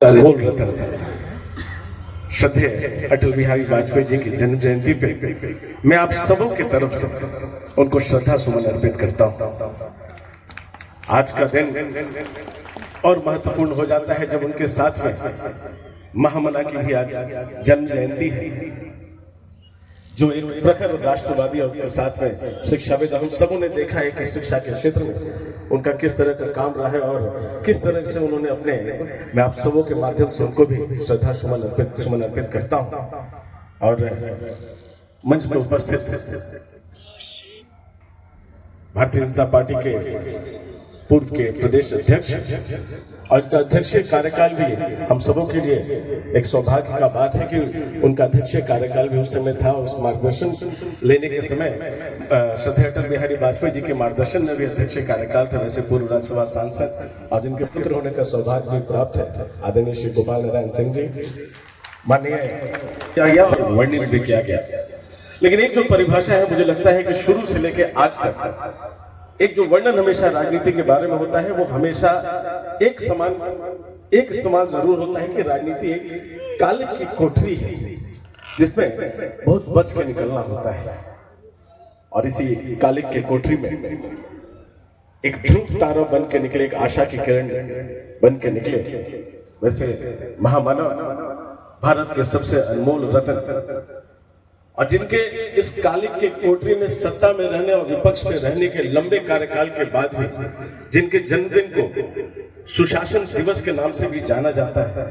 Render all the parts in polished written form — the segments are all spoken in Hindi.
अनमोल रतन श्रद्धेय अटल बिहारी वाजपेयी जी की जन्म जयंती पे मैं आप सबों की तरफ से उनको श्रद्धा सुमन अर्पित करता हूं। आज का दिन और महत्वपूर्ण हो जाता है जब उनके साथ में महामना की भी आज जन्म जयंती है, जो एक प्रखर राष्ट्रवादी और उनके साथ में शिक्षाविद। हम सबों ने देखा है कि शिक्षा के क्षेत्र में उनका किस तरह का काम रहा है और किस तरह से उन्होंने अपने, मैं आप सबों के माध्यम से उनको भी श्रद्धा सुमन अर्पित करता हूं। और मंच में उपस्थित भारतीय जनता पार्टी के पूर्व के प्रदेश अध्यक्ष और उनका अध्यक्षीय कार्यकाल भी हम सबों के लिए एक सौभाग्य का बात है कि उनका अध्यक्षीय कार्यकाल भी उस समय था। उस मार्गदर्शन लेने के समय श्रद्धेय अटल बिहारी वाजपेयी जी के मार्गदर्शन में भी अध्यक्षीय कार्यकाल था। वैसे पूर्व राज्यसभा सांसद आज इनके पुत्र होने का सौभाग्य भी प्राप्त है, आदरणीय श्री गोपाल नारायण सिंह जी। माननीय किया गया और वर्णित भी किया गया, लेकिन एक जो परिभाषा है मुझे लगता है कि शुरू से लेकर आज तक एक जो वर्णन हमेशा राजनीति के बारे में होता है वो हमेशा एक समान एक इस्तेमाल जरूर होता है कि राजनीति एक कालिक की कोठरी है जिसमें बहुत बच के निकलना होता है। और इसी कालिक के कोठरी में एक ध्रुव तारा बन के निकले, एक आशा की किरण बन के निकले। वैसे महामानव, भारत के सबसे अनमोल रत्न, और जिनके इस कालिक के कोठरी में सत्ता में रहने और विपक्ष में रहने के लंबे कार्यकाल के बाद भी जिनके जन्मदिन को सुशासन दिवस के नाम से भी जाना जाता है।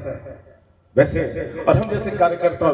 वैसे और हम जैसे कार्यकर्ता